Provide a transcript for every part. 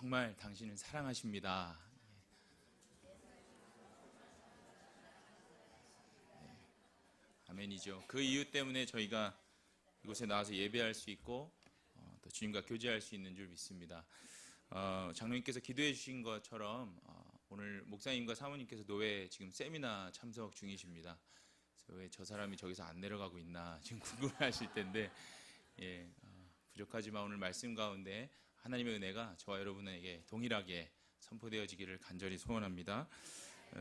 정말 당신을 사랑하십니다. 아멘이죠. 그 이유 때문에 저희가 이곳에 나와서 예배할 수 있고 또 주님과 교제할 수 있는 줄 믿습니다. 장로님께서 기도해 주신 것처럼 오늘 목사님과 사모님께서 노회 지금 세미나 참석 중이십니다. 왜 저 사람이 저기서 안 내려가고 있나 지금 궁금해하실 텐데 부족하지만 오늘 말씀 가운데 하나님의 은혜가 저와 여러분에게 동일하게 선포되어지기를 간절히 소원합니다.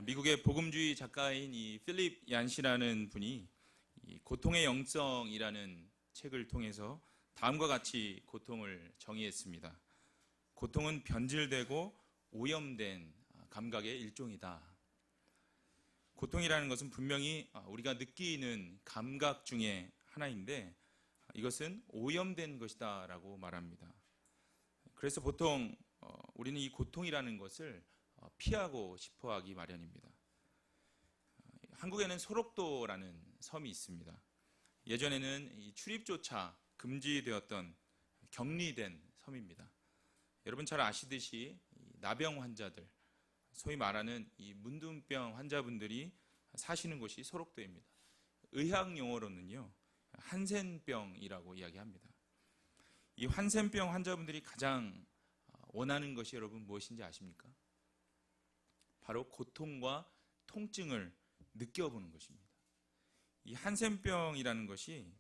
미국의 복음주의 작가인 이 필립 얀시라는 분이 이 고통의 영성이라는 책을 통해서 다음과 같이 고통을 정의했습니다. 고통은 변질되고 오염된 감각의 일종이다. 고통이라는 것은 분명히 우리가 느끼는 감각 중에 하나인데 이것은 오염된 것이다 라고 말합니다. 그래서 보통 우리는 이 고통이라는 것을 피하고 싶어 하기 마련입니다. 한국에는 소록도라는 섬이 있습니다. 예전에는 이 출입조차 금지되었던 격리된 섬입니다. 여러분 잘 아시듯이 나병 환자들, 소위 말하는 이 문둥병 환자분들이 사시는 곳이 소록도입니다. 의학 용어로는요, 한센병이라고 이야기합니다. 이 한센병 환자분들이 가장 원하는 것이 여러분 무엇인지 아십니까? 바로 고통과 통증을 느껴보는 것입니다. 이 한센병이라는 것이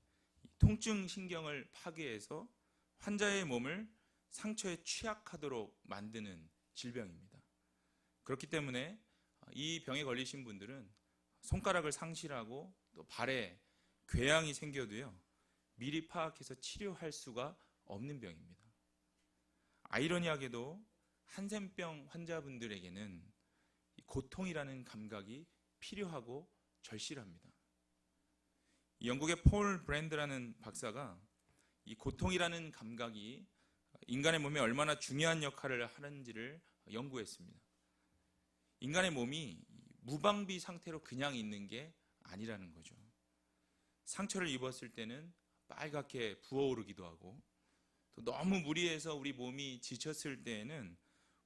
통증 신경을 파괴해서 환자의 몸을 상처에 취약하도록 만드는 질병입니다. 그렇기 때문에 이 병에 걸리신 분들은 손가락을 상실하고 또 발에 궤양이 생겨도요, 미리 파악해서 치료할 수가 없는 병입니다. 아이러니하게도 한센병 환자분들에게는 고통이라는 감각이 필요하고 절실합니다. 영국의 폴 브랜드라는 박사가 이 고통이라는 감각이 인간의 몸에 얼마나 중요한 역할을 하는지를 연구했습니다. 인간의 몸이 무방비 상태로 그냥 있는 게 아니라는 거죠. 상처를 입었을 때는 빨갛게 부어오르기도 하고 또 너무 무리해서 우리 몸이 지쳤을 때에는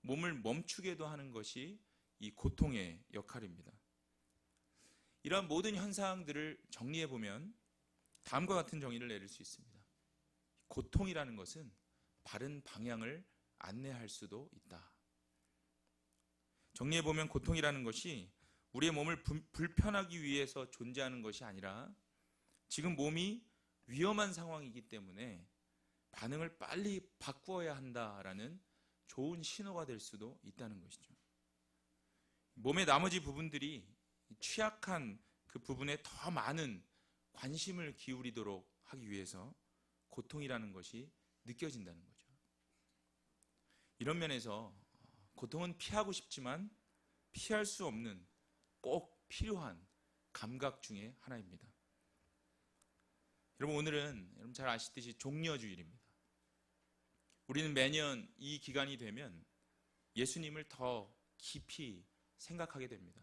몸을 멈추게도 하는 것이 이 고통의 역할입니다. 이러한 모든 현상들을 정리해보면 다음과 같은 정의를 내릴 수 있습니다. 고통이라는 것은 바른 방향을 안내할 수도 있다. 정리해보면 고통이라는 것이 우리의 몸을 불편하기 위해서 존재하는 것이 아니라 지금 몸이 위험한 상황이기 때문에 반응을 빨리 바꾸어야 한다라는 좋은 신호가 될 수도 있다는 것이죠. 몸의 나머지 부분들이 취약한 그 부분에 더 많은 관심을 기울이도록 하기 위해서 고통이라는 것이 느껴진다는 거죠. 이런 면에서 고통은 피하고 싶지만 피할 수 없는 꼭 필요한 감각 중에 하나입니다. 여러분 오늘은 여러분 잘 아시듯이 종려주일입니다. 우리는 매년 이 기간이 되면 예수님을 더 깊이 생각하게 됩니다.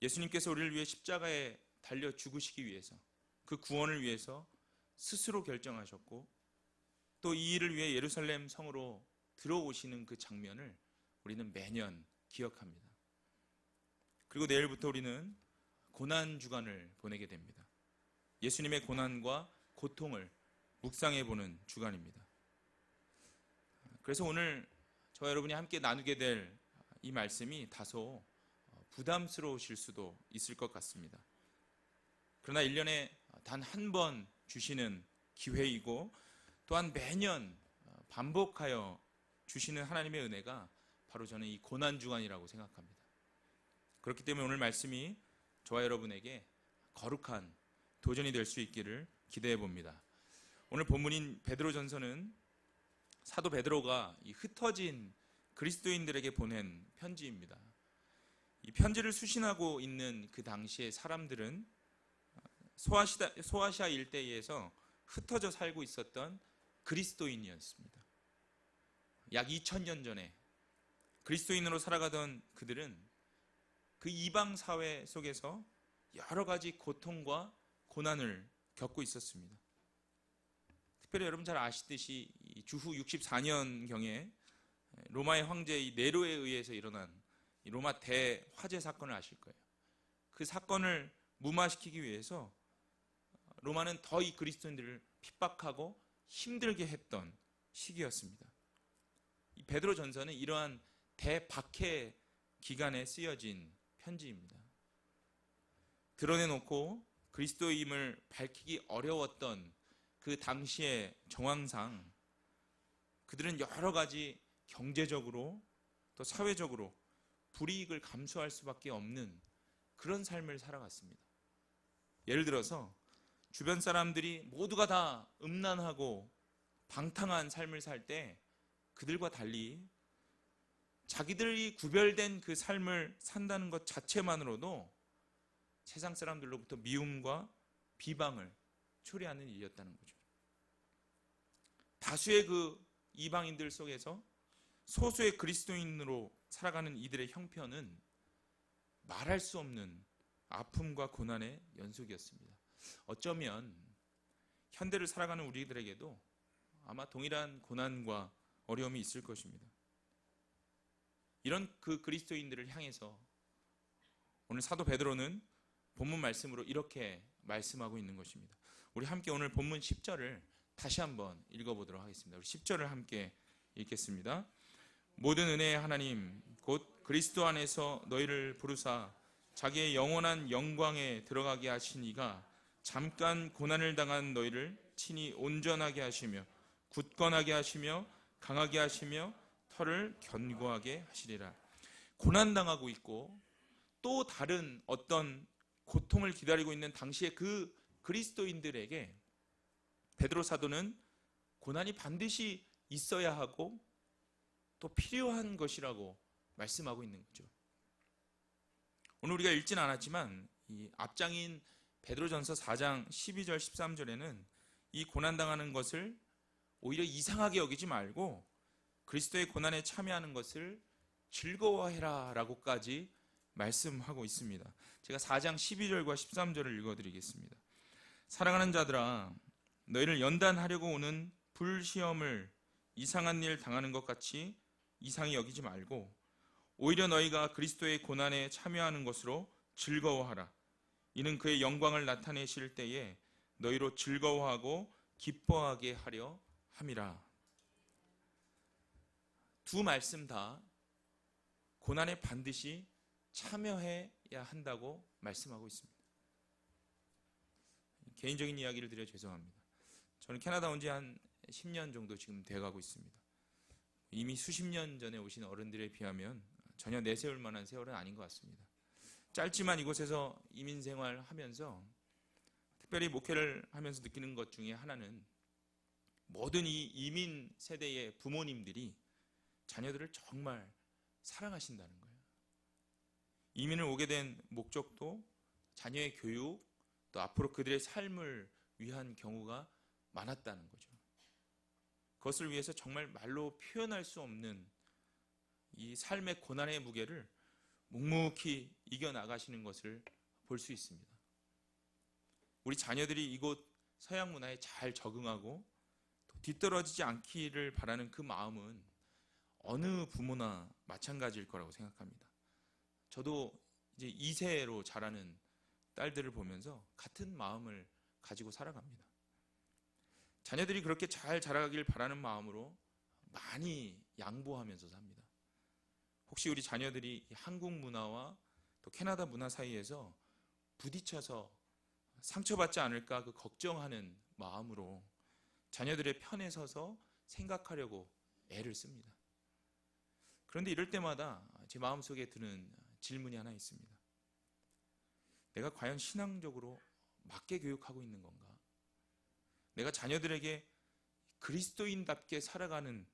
예수님께서 우리를 위해 십자가에 달려 죽으시기 위해서 그 구원을 위해서 스스로 결정하셨고 또 이 일을 위해 예루살렘 성으로 들어오시는 그 장면을 우리는 매년 기억합니다. 그리고 내일부터 우리는 고난주간을 보내게 됩니다. 예수님의 고난과 고통을 묵상해보는 주간입니다. 그래서 오늘 저와 여러분이 함께 나누게 될 이 말씀이 다소 부담스러우실 수도 있을 것 같습니다. 그러나 1년에 단 한 번 주시는 기회이고 또한 매년 반복하여 주시는 하나님의 은혜가 바로 저는 이 고난주간이라고 생각합니다. 그렇기 때문에 오늘 말씀이 저와 여러분에게 거룩한 도전이 될 수 있기를 기대해 봅니다. 오늘 본문인 베드로전서는 사도 베드로가 이 흩어진 그리스도인들에게 보낸 편지입니다. 이 편지를 수신하고 있는 그 당시의 사람들은 소아시아 일대에서 흩어져 살고 있었던 그리스도인이었습니다. 약 2000년 전에 그리스도인으로 살아가던 그들은 그 이방 사회 속에서 여러 가지 고통과 고난을 겪고 있었습니다. 특별히 여러분 잘 아시듯이 주후 64년경에 로마의 황제 이 네로에 의해서 일어난 이 로마 대화재 사건을 아실 거예요. 그 사건을 무마시키기 위해서 로마는 더 이 그리스도인들을 핍박하고 힘들게 했던 시기였습니다. 이 베드로 전서는 이러한 대박해 기간에 쓰여진 편지입니다. 드러내놓고 그리스도임을 밝히기 어려웠던 그 당시의 정황상 그들은 여러 가지 경제적으로 또 사회적으로 불이익을 감수할 수밖에 없는 그런 삶을 살아갔습니다. 예를 들어서 주변 사람들이 모두가 다 음란하고 방탕한 삶을 살 때 그들과 달리 자기들이 구별된 그 삶을 산다는 것 자체만으로도 세상 사람들로부터 미움과 비방을 초래하는 일이었다는 거죠. 다수의 그 이방인들 속에서 소수의 그리스도인으로 살아가는 이들의 형편은 말할 수 없는 아픔과 고난의 연속이었습니다. 어쩌면 현대를 살아가는 우리들에게도 아마 동일한 고난과 어려움이 있을 것입니다. 이런 그 그리스도인들을 향해서 오늘 사도 베드로는 본문 말씀으로 이렇게 말씀하고 있는 것입니다. 우리 함께 오늘 본문 10절을 다시 한번 읽어보도록 하겠습니다. 우리 10절을 함께 읽겠습니다. 모든 은혜의 하나님 곧 그리스도 안에서 너희를 부르사 자기의 영원한 영광에 들어가게 하신 이가 잠깐 고난을 당한 너희를 친히 온전하게 하시며 굳건하게 하시며 강하게 하시며 털을 견고하게 하시리라. 고난당하고 있고 또 다른 어떤 고통을 기다리고 있는 당시의 그 그리스도인들에게 베드로 사도는 고난이 반드시 있어야 하고 또 필요한 것이라고 말씀하고 있는 거죠. 오늘 우리가 읽진 않았지만 이 앞장인 베드로전서 4장 12절 13절에는 이 고난당하는 것을 오히려 이상하게 여기지 말고 그리스도의 고난에 참여하는 것을 즐거워해라 라고까지 말씀하고 있습니다. 제가 4장 12절과 13절을 읽어드리겠습니다. 사랑하는 자들아 너희를 연단하려고 오는 불시험을 이상한 일 당하는 것 같이 이상히 여기지 말고 오히려 너희가 그리스도의 고난에 참여하는 것으로 즐거워하라. 이는 그의 영광을 나타내실 때에 너희로 즐거워하고 기뻐하게 하려 함이라. 두 말씀 다 고난에 반드시 참여해야 한다고 말씀하고 있습니다. 개인적인 이야기를 드려 죄송합니다. 저는 캐나다 온 지 한 10년 정도 지금 돼가고 있습니다. 이미 수십 년 전에 오신 어른들에 비하면 전혀 내세울 만한 세월은 아닌 것 같습니다. 짧지만 이곳에서 이민 생활하면서 특별히 목회를 하면서 느끼는 것 중에 하나는 모든 이 이민 세대의 부모님들이 자녀들을 정말 사랑하신다는 거예요. 이민을 오게 된 목적도 자녀의 교육, 또 앞으로 그들의 삶을 위한 경우가 많았다는 거죠. 그것을 위해서 정말 말로 표현할 수 없는 이 삶의 고난의 무게를 묵묵히 이겨나가시는 것을 볼 수 있습니다. 우리 자녀들이 이곳 서양 문화에 잘 적응하고 또 뒤떨어지지 않기를 바라는 그 마음은 어느 부모나 마찬가지일 거라고 생각합니다. 저도 이제 2세로 자라는 딸들을 보면서 같은 마음을 가지고 살아갑니다. 자녀들이 그렇게 잘 자라가길 바라는 마음으로 많이 양보하면서 삽니다. 혹시 우리 자녀들이 한국 문화와 또 캐나다 문화 사이에서 부딪혀서 상처받지 않을까 그 걱정하는 마음으로 자녀들의 편에 서서 생각하려고 애를 씁니다. 그런데 이럴 때마다 제 마음속에 드는 질문이 하나 있습니다. 내가 과연 신앙적으로 맞게 교육하고 있는 건가? 내가 자녀들에게 그리스도인답게 살아가는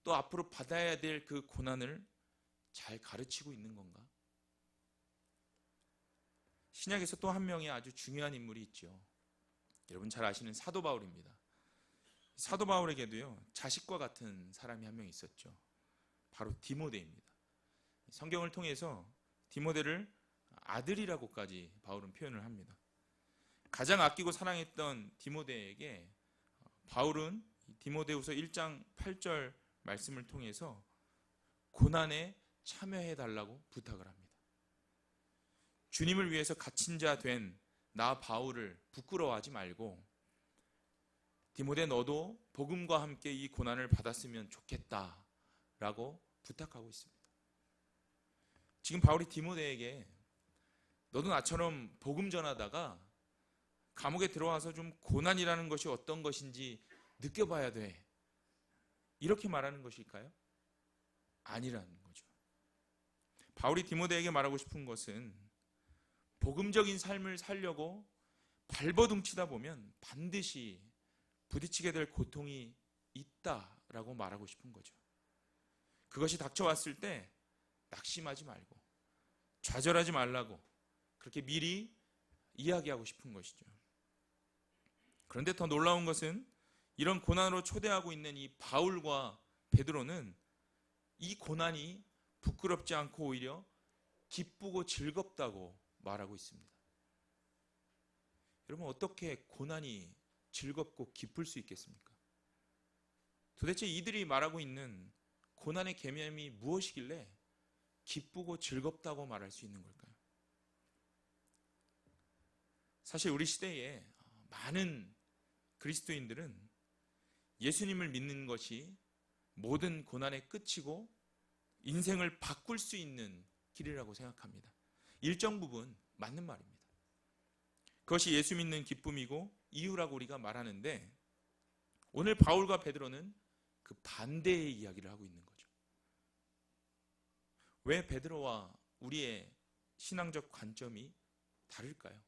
또 앞으로 받아야 될 그 고난을 잘 가르치고 있는 건가? 신약에서 또 한 명의 아주 중요한 인물이 있죠. 여러분 잘 아시는 사도 바울입니다. 사도 바울에게도요 자식과 같은 사람이 한 명 있었죠. 바로 디모데입니다. 성경을 통해서 디모데를 아들이라고까지 바울은 표현을 합니다. 가장 아끼고 사랑했던 디모데에게 바울은 디모데후서 1장 8절 말씀을 통해서 고난에 참여해 달라고 부탁을 합니다. 주님을 위해서 갇힌 자 된 나 바울을 부끄러워하지 말고 디모데 너도 복음과 함께 이 고난을 받았으면 좋겠다라고 부탁하고 있습니다. 지금 바울이 디모데에게 너도 나처럼 복음 전하다가 감옥에 들어와서 좀 고난이라는 것이 어떤 것인지 느껴봐야 돼. 이렇게 말하는 것일까요? 아니라는 거죠. 바울이 디모데에게 말하고 싶은 것은 복음적인 삶을 살려고 발버둥치다 보면 반드시 부딪히게 될 고통이 있다라고 말하고 싶은 거죠. 그것이 닥쳐왔을 때 낙심하지 말고 좌절하지 말라고 그렇게 미리 이야기하고 싶은 것이죠. 그런데 더 놀라운 것은 이런 고난으로 초대하고 있는 이 바울과 베드로는 이 고난이 부끄럽지 않고 오히려 기쁘고 즐겁다고 말하고 있습니다. 여러분, 어떻게 고난이 즐겁고 기쁠 수 있겠습니까? 도대체 이들이 말하고 있는 고난의 개념이 무엇이길래 기쁘고 즐겁다고 말할 수 있는 걸까요? 사실 우리 시대에 많은 그리스도인들은 예수님을 믿는 것이 모든 고난의 끝이고 인생을 바꿀 수 있는 길이라고 생각합니다. 일정 부분 맞는 말입니다. 그것이 예수 믿는 기쁨이고 이유라고 우리가 말하는데 오늘 바울과 베드로는 그 반대의 이야기를 하고 있는 거죠. 왜 베드로와 우리의 신앙적 관점이 다를까요?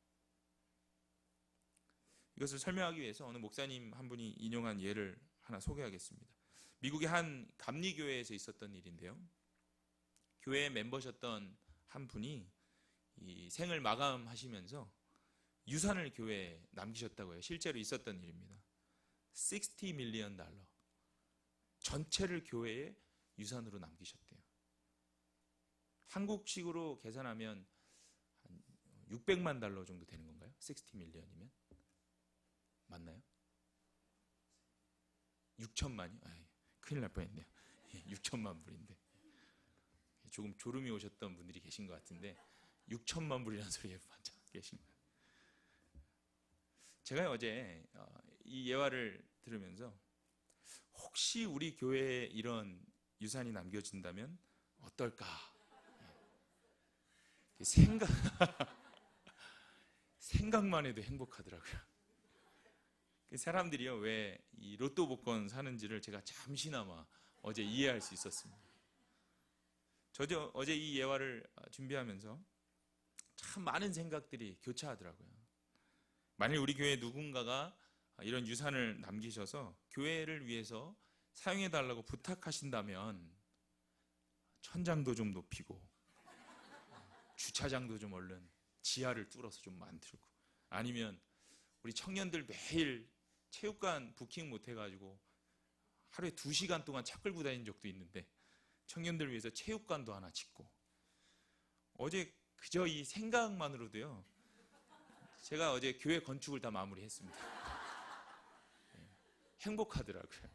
이것을 설명하기 위해서 어느 목사님 한 분이 인용한 예를 하나 소개하겠습니다. 미국의 한 감리교회에서 있었던 일인데요. 교회의 멤버셨던 한 분이 이 생을 마감하시면서 유산을 교회에 남기셨다고 해요. 실제로 있었던 일입니다. $60 밀리언 전체를 교회에 유산으로 남기셨대요. 한국식으로 계산하면 한 $600만 정도 되는 건가요? 60 밀리언이면? 맞나요? 6천만이요? 큰일 날 뻔했네요. 6천만 불인데 조금 졸음이 오셨던 분들이 계신 것 같은데 6천만 불이라는 소리에 반짝 계신 거예요. 제가 어제 이 예화를 들으면서 혹시 우리 교회에 이런 유산이 남겨진다면 어떨까? 생각만 해도 행복하더라고요. 사람들이요, 왜 이 로또 복권 사는지를 제가 잠시나마 어제 이해할 수 있었습니다. 저도 어제 이 예화를 준비하면서 참 많은 생각들이 교차하더라고요. 만일 우리 교회 누군가가 이런 유산을 남기셔서 교회를 위해서 사용해달라고 부탁하신다면 천장도 좀 높이고 주차장도 좀 얼른 지하를 뚫어서 좀 만들고 아니면 우리 청년들 매일 체육관 부킹 못 해가지고 하루에 2시간 동안 차 끌고 다닌 적도 있는데 청년들 위해서 체육관도 하나 짓고 어제 그저 이 생각만으로도요 제가 어제 교회 건축을 다 마무리했습니다. 행복하더라고요.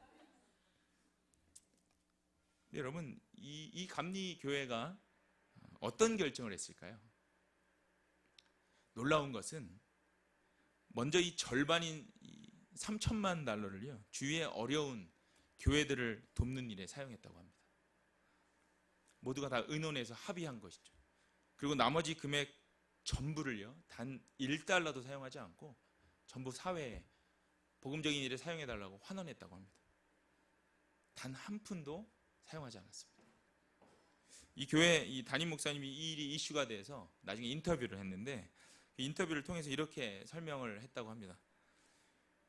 여러분 이 감리교회가 어떤 결정을 했을까요? 놀라운 것은 먼저 이 절반인 $3천만 주위의 어려운 교회들을 돕는 일에 사용했다고 합니다. 모두가 다 의논해서 합의한 것이죠. 그리고 나머지 금액 전부를요 단 $1도 사용하지 않고 전부 사회에 복음적인 일에 사용해달라고 환원했다고 합니다. 단 한 푼도 사용하지 않았습니다. 이 교회 이 담임 목사님이 이 일이 이슈가 돼서 나중에 인터뷰를 했는데 그 인터뷰를 통해서 이렇게 설명을 했다고 합니다.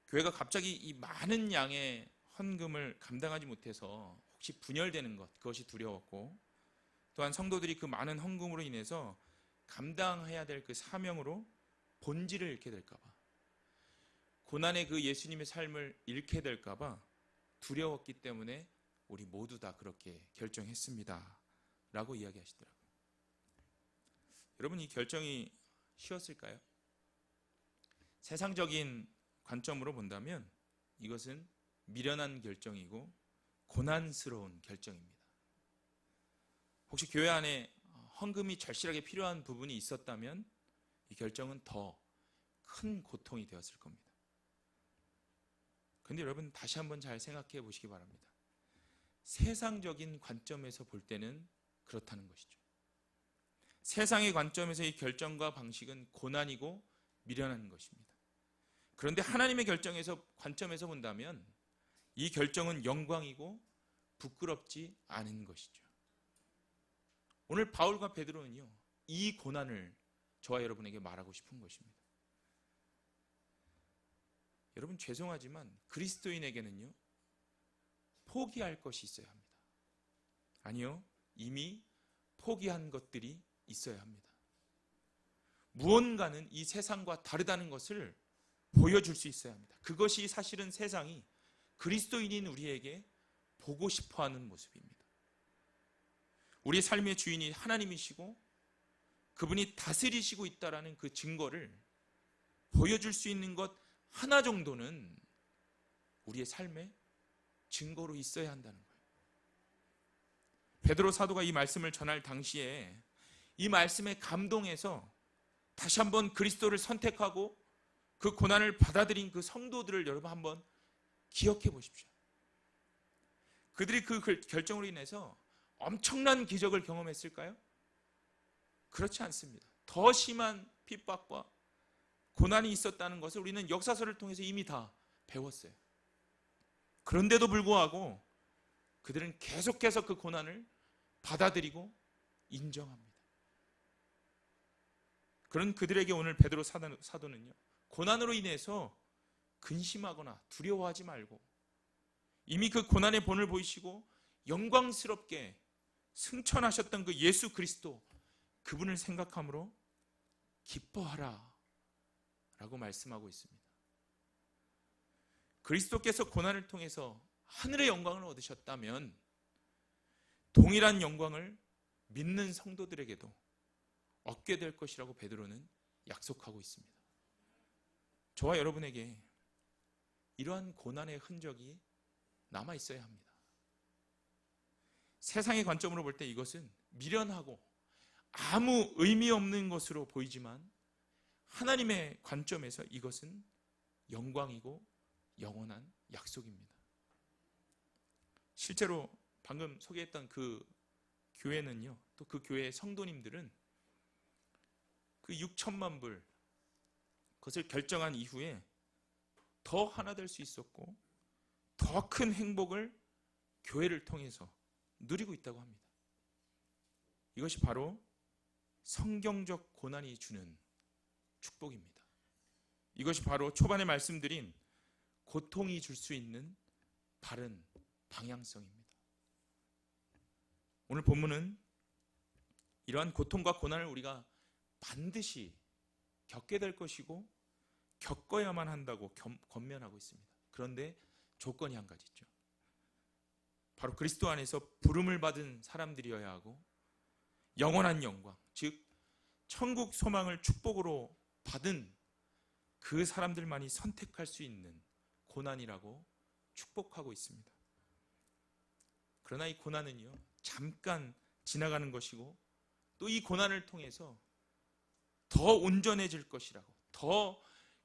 교회가 갑자기 이 많은 양의 헌금을 감당하지 못해서 혹시 분열되는 것, 그것이 두려웠고 또한 성도들이 그 많은 헌금으로 인해서 감당해야 될 그 사명으로 본질을 잃게 될까 봐 고난의 그 예수님의 삶을 잃게 될까 봐 두려웠기 때문에 우리 모두 다 그렇게 결정했습니다 라고 이야기하시더라고요. 여러분 이 결정이 쉬웠을까요? 세상적인 관점으로 본다면 이것은 미련한 결정이고 고난스러운 결정입니다. 혹시 교회 안에 헌금이 절실하게 필요한 부분이 있었다면 이 결정은 더 큰 고통이 되었을 겁니다. 그런데 여러분 다시 한번 잘 생각해 보시기 바랍니다. 세상적인 관점에서 볼 때는 그렇다는 것이죠. 세상의 관점에서 이 결정과 방식은 고난이고 미련한 것입니다. 그런데 하나님의 관점에서 본다면 이 결정은 영광이고 부끄럽지 않은 것이죠. 오늘 바울과 베드로는요, 이 고난을 저와 여러분에게 말하고 싶은 것입니다. 여러분 죄송하지만 그리스도인에게는요, 포기할 것이 있어야 합니다. 아니요, 이미 포기한 것들이 있어야 합니다. 무언가는 이 세상과 다르다는 것을 보여줄 수 있어야 합니다. 그것이 사실은 세상이 그리스도인인 우리에게 보고 싶어하는 모습입니다. 우리 삶의 주인이 하나님이시고 그분이 다스리시고 있다는 그 증거를 보여줄 수 있는 것 하나 정도는 우리의 삶의 증거로 있어야 한다는 거예요. 베드로 사도가 이 말씀을 전할 당시에 이 말씀에 감동해서 다시 한번 그리스도를 선택하고 그 고난을 받아들인 그 성도들을 여러분 한번 기억해 보십시오. 그들이 그 결정으로 인해서 엄청난 기적을 경험했을까요? 그렇지 않습니다. 더 심한 핍박과 고난이 있었다는 것을 우리는 역사서를 통해서 이미 다 배웠어요. 그런데도 불구하고 그들은 계속해서 그 고난을 받아들이고 인정합니다. 그런 그들에게 오늘 베드로 사도는요, 고난으로 인해서 근심하거나 두려워하지 말고 이미 그 고난의 본을 보이시고 영광스럽게 승천하셨던 그 예수 그리스도, 그분을 생각함으로 기뻐하라 라고 말씀하고 있습니다. 그리스도께서 고난을 통해서 하늘의 영광을 얻으셨다면 동일한 영광을 믿는 성도들에게도 얻게 될 것이라고 베드로는 약속하고 있습니다. 저와 여러분에게 이러한 고난의 흔적이 남아 있어야 합니다. 세상의 관점으로 볼 때 이것은 미련하고 아무 의미 없는 것으로 보이지만 하나님의 관점에서 이것은 영광이고 영원한 약속입니다. 실제로 방금 소개했던 그 교회는요, 또 그 교회의 성도님들은 그 6천만 불 그것을 결정한 이후에 더 하나 될 수 있었고 더 큰 행복을 교회를 통해서 누리고 있다고 합니다. 이것이 바로 성경적 고난이 주는 축복입니다. 이것이 바로 초반에 말씀드린 고통이 줄 수 있는 바른 방향성입니다. 오늘 본문은 이러한 고통과 고난을 우리가 반드시 겪게 될 것이고 겪어야만 한다고 권면하고 있습니다. 그런데 조건이 한 가지 있죠. 바로 그리스도 안에서 부름을 받은 사람들이어야 하고 영원한 영광, 즉 천국 소망을 축복으로 받은 그 사람들만이 선택할 수 있는 고난이라고 축복하고 있습니다. 그러나 이 고난은요, 잠깐 지나가는 것이고 또 이 고난을 통해서 더 온전해질 것이라고, 더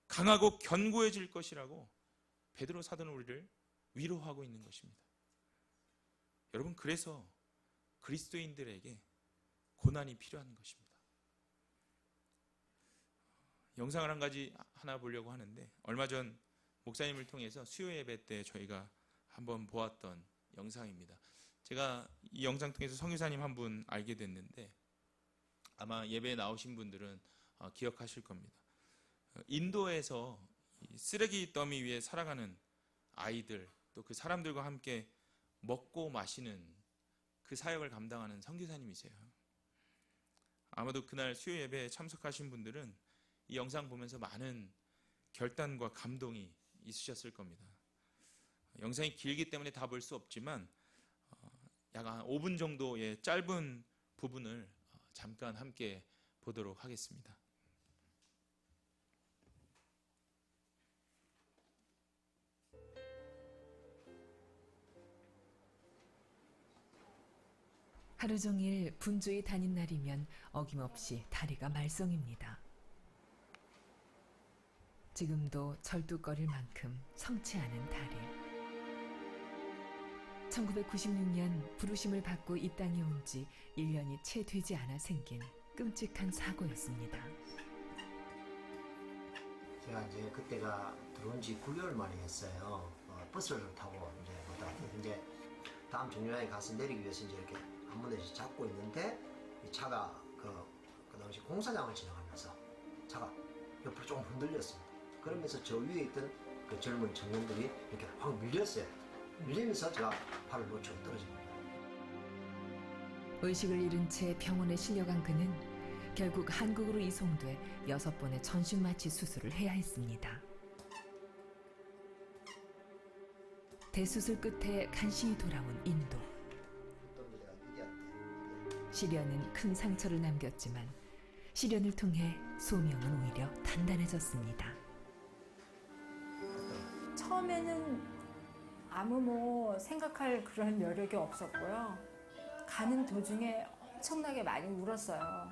강하고 견고해질 것이라고 베드로 사도는 우리를 위로하고 있는 것입니다. 여러분, 그래서 그리스도인들에게 고난이 필요한 것입니다. 영상을 한 가지 하나 보려고 하는데, 얼마 전 목사님을 통해서 수요 예배 때 저희가 한번 보았던 영상입니다. 제가 이 영상 통해서 선교사님 한 분 알게 됐는데 아마 예배에 나오신 분들은 기억하실 겁니다. 인도에서 쓰레기 더미 위에 살아가는 아이들, 또 그 사람들과 함께 먹고 마시는 그 사역을 감당하는 선교사님이세요. 아마도 그날 수요 예배에 참석하신 분들은 이 영상 보면서 많은 결단과 감동이 있으셨을 겁니다. 영상이 길기 때문에 다 볼 수 없지만 약 한 5분 정도의 짧은 부분을 잠깐 함께 보도록 하겠습니다. 하루 종일 분주히 다닌 날이면 어김없이 다리가 말썽입니다. 지금도 절뚝거릴 만큼 성치 않은 다리. 1996년 부르심을 받고 이 땅에 온 지 1년이 채 되지 않아 생긴 끔찍한 사고였습니다. 제가 이제 그때가 들어온 지 9개월 만에 했어요. 버스를 타고 이제 왔다 갔다. 이제 다음 정류장에 가서 내리기 위해서 이제 이렇게 한 군데씩 잡고 있는데 이 차가 그 당시 공사장을 지나가면서 차가 옆으로 조금 흔들렸습니다. 그러면서 저 위에 있던 그 젊은 청년들이 이렇게 확 밀렸어요. 밀리면서 제가 발을 놓치고 떨어집니다. 의식을 잃은 채 병원에 실려간 그는 결국 한국으로 이송돼 6번의 전신마취 수술을 해야 했습니다. 대수술 끝에 간신히 돌아온 인도. 시련은 큰 상처를 남겼지만 시련을 통해 소명은 오히려 단단해졌습니다. 처음에는 아무 생각할 그런 여력이 없었고요. 가는 도중에 엄청나게 많이 울었어요.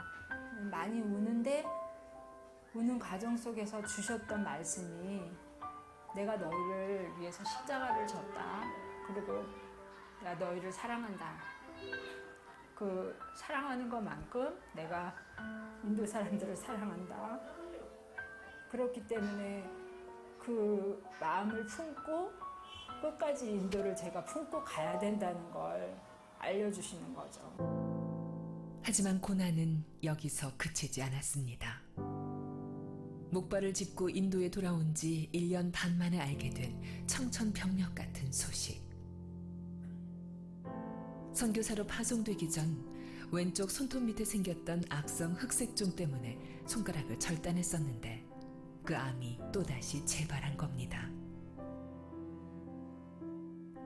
많이 우는데 우는 과정 속에서 주셨던 말씀이 내가 너희를 위해서 십자가를 졌다. 그리고 내가 너희를 사랑한다. 그 사랑하는 것만큼 내가 인도 사람들을 사랑한다. 그렇기 때문에 그 마음을 품고 끝까지 인도를 제가 품고 가야 된다는 걸 알려주시는 거죠. 하지만 고난은 여기서 그치지 않았습니다. 목발을 짚고 인도에 돌아온 지 1년 반 만에 알게 된 청천벽력 같은 소식. 선교사로 파송되기 전 왼쪽 손톱 밑에 생겼던 악성 흑색종 때문에 손가락을 절단했었는데 그 암이 또다시 재발한 겁니다.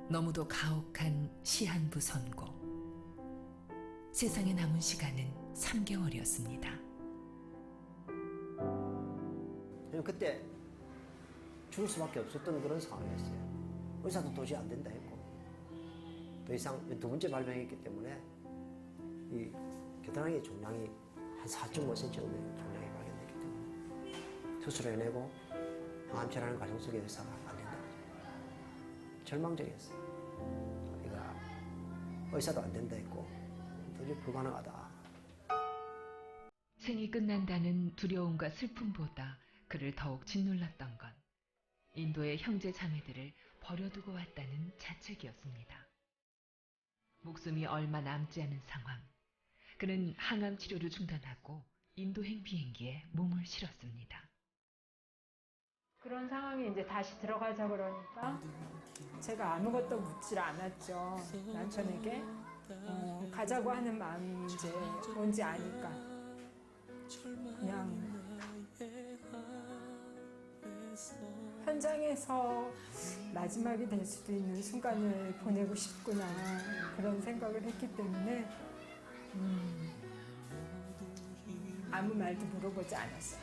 너무도 가혹한 시한부 선고. 세상에 남은 시간은 3개월이었습니다. 그때 죽을 수밖에 없었던 그런 상황이었어요. 의사도 도저히 안 된다 했고 더 이상 두 번째 발병했기 때문에 이 겨드랑이 종양이 한 4.5cm 정도의 종양이 발견됐기 때문에 수술을 해내고 항암치료하는 과정 속에 의사가 안 된다. 절망적이었어요. 우리가 의사도 안 된다 했고 도저히 불가능하다. 생이 끝난다는 두려움과 슬픔보다 그를 더욱 짓눌렀던 건 인도의 형제 자매들을 버려두고 왔다는 자책이었습니다. 목숨이 얼마 남지 않은 상황. 그는 항암 치료를 중단하고 인도행 비행기에 몸을 실었습니다. 그런 상황이 이제 다시 들어가자 그러니까 제가 아무것도 묻질 않았죠. 남편에게 가자고 하는 마음이 이제 뭔지 아니까 그냥 현장에서 마지막이 될 수도 있는 순간을 보내고 싶구나 그런 생각을 했기 때문에 아무 말도 물어보지 않았어요.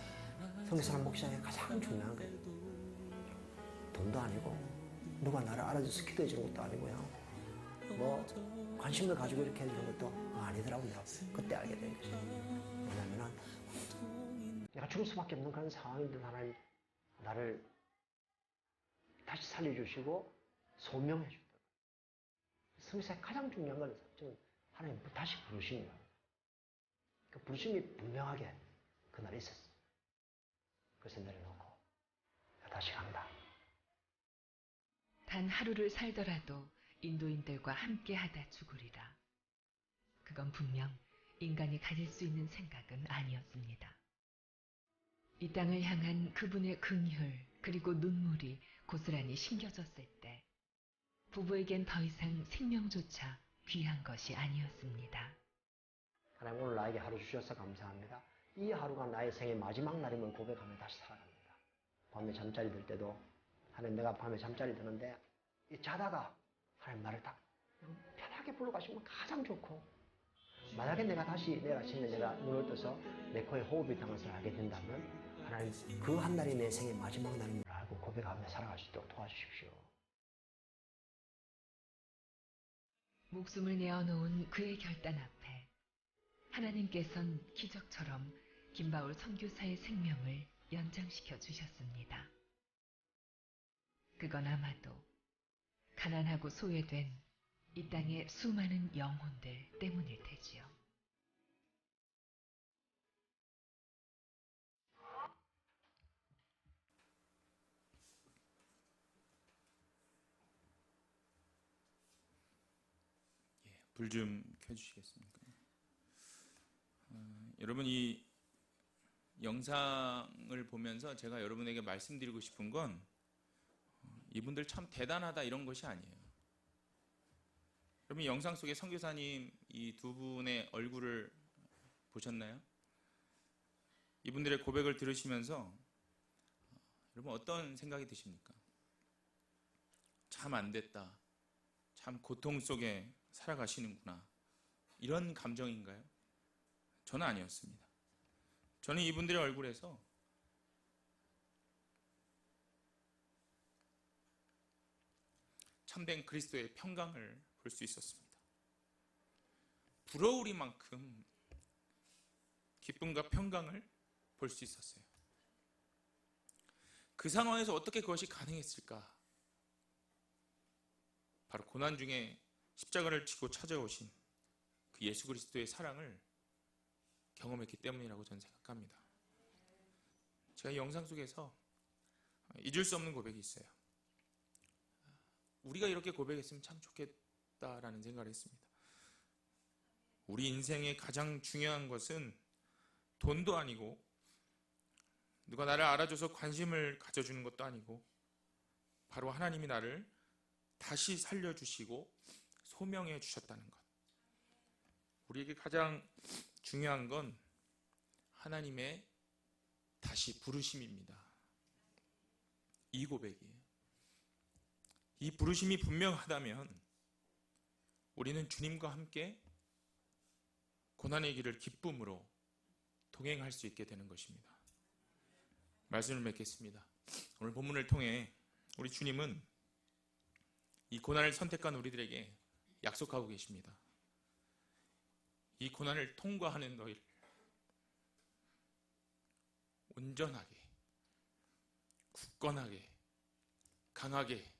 성교사랑 목사의 가장 중요한 건 돈도 아니고 누가 나를 알아줘서 기도해 주는 것도 아니고요. 뭐 관심을 가지고 이렇게 해주는 것도 아니더라고요. 내가 그때 알게 된 거죠. 왜냐면은 내가 죽을 수밖에 없는 그런 상황인데 하나님 나를 다시 살려주시고 소명해 주다. 성교사의 가장 중요한 건 저는 하나님 다시 부르심이에요. 그 부르심이 분명하게 그날 있었어요. 그래서 내려놓고 다시 간다. 단 하루를 살더라도 인도인들과 함께하다 죽으리라. 그건 분명 인간이 가질 수 있는 생각은 아니었습니다. 이 땅을 향한 그분의 긍휼 그리고 눈물이 고스란히 심겨졌을 때 부부에겐 더 이상 생명조차 귀한 것이 아니었습니다. 하나님 오늘 나에게 하루 주셔서 감사합니다. 이 하루가 나의 생의 마지막 날임을 고백하며 다시 살아갑니다. 밤에 잠자리 들 때도 하나님 내가 밤에 잠자리 드는데 이 자다가 하나님 나를 딱 편하게 불러가시면 가장 좋고 만약에 내가 다시 내일 아침에 내가 눈을 떠서 내 코에 호흡이 있다는 것을 알게 된다면 하나님 그 한 날이 내 생의 마지막 날임을 알고 고백하며 살아갈 수 있도록 도와주십시오. 목숨을 내어놓은 그의 결단 앞에 하나님께선 기적처럼 김바울 선교사의 생명을 연장시켜 주셨습니다. 그건 아마도 가난하고 소외된 이 땅의 수많은 영혼들 때문일 테지요. 불 좀 켜주시겠습니까? 여러분, 이 영상을 보면서 제가 여러분에게 말씀드리고 싶은 건 이분들 참 대단하다 이런 것이 아니에요. 여러분, 이 영상 속에 선교사님 이 두 분의 얼굴을 보셨나요? 이분들의 고백을 들으시면서 여러분 어떤 생각이 드십니까? 참 안 됐다. 참 고통 속에 살아가시는구나. 이런 감정인가요? 저는 아니었습니다. 저는 이분들의 얼굴에서 참된 그리스도의 평강을 볼 수 있었습니다. 부러우리만큼 기쁨과 평강을 볼 수 있었어요. 그 상황에서 어떻게 그것이 가능했을까? 바로 고난 중에 십자가를 지고 찾아오신 그 예수 그리스도의 사랑을 경험했기 때문이라고 저는 생각합니다. 제가 이 영상 속에서 잊을 수 없는 고백이 있어요. 우리가 이렇게 고백했으면 참 좋겠다라는 생각을 했습니다. 우리 인생의 가장 중요한 것은 돈도 아니고 누가 나를 알아줘서 관심을 가져주는 것도 아니고 바로 하나님이 나를 다시 살려주시고 소명해 주셨다는 것. 우리에게 가장 중요한 건 하나님의 다시 부르심입니다. 이 고백이에요. 이 부르심이 분명하다면 우리는 주님과 함께 고난의 길을 기쁨으로 동행할 수 있게 되는 것입니다. 말씀을 맺겠습니다. 오늘 본문을 통해 우리 주님은 이 고난을 선택한 우리들에게 약속하고 계십니다. 이 고난을 통과하는 너희를 온전하게, 굳건하게, 강하게,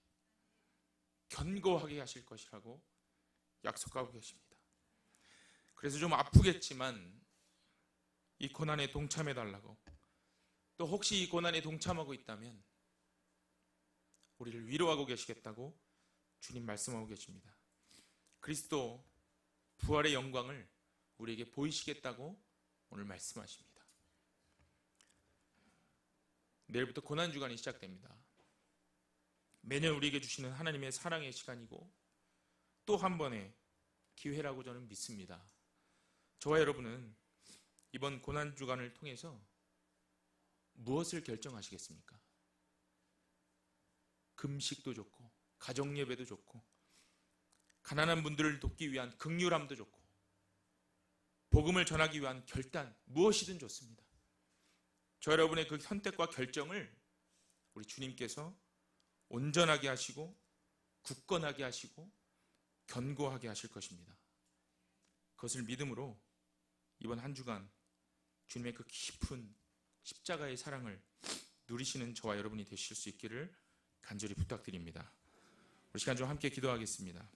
견고하게 하실 것이라고 약속하고 계십니다. 그래서 좀 아프겠지만 이 고난에 동참해달라고, 또 혹시 이 고난에 동참하고 있다면 우리를 위로하고 계시겠다고 주님 말씀하고 계십니다. 그리스도 부활의 영광을 우리에게 보이시겠다고 오늘 말씀하십니다. 내일부터 고난주간이 시작됩니다. 매년 우리에게 주시는 하나님의 사랑의 시간이고 또 한 번의 기회라고 저는 믿습니다. 저와 여러분은 이번 고난주간을 통해서 무엇을 결정하시겠습니까? 금식도 좋고 가정예배도 좋고 가난한 분들을 돕기 위한 긍휼함도 좋고 복음을 전하기 위한 결단 무엇이든 좋습니다. 저 여러분의 그 선택과 결정을 우리 주님께서 온전하게 하시고 굳건하게 하시고 견고하게 하실 것입니다. 그것을 믿음으로 이번 한 주간 주님의 그 깊은 십자가의 사랑을 누리시는 저와 여러분이 되실 수 있기를 간절히 부탁드립니다. 우리 시간 좀 함께 기도하겠습니다.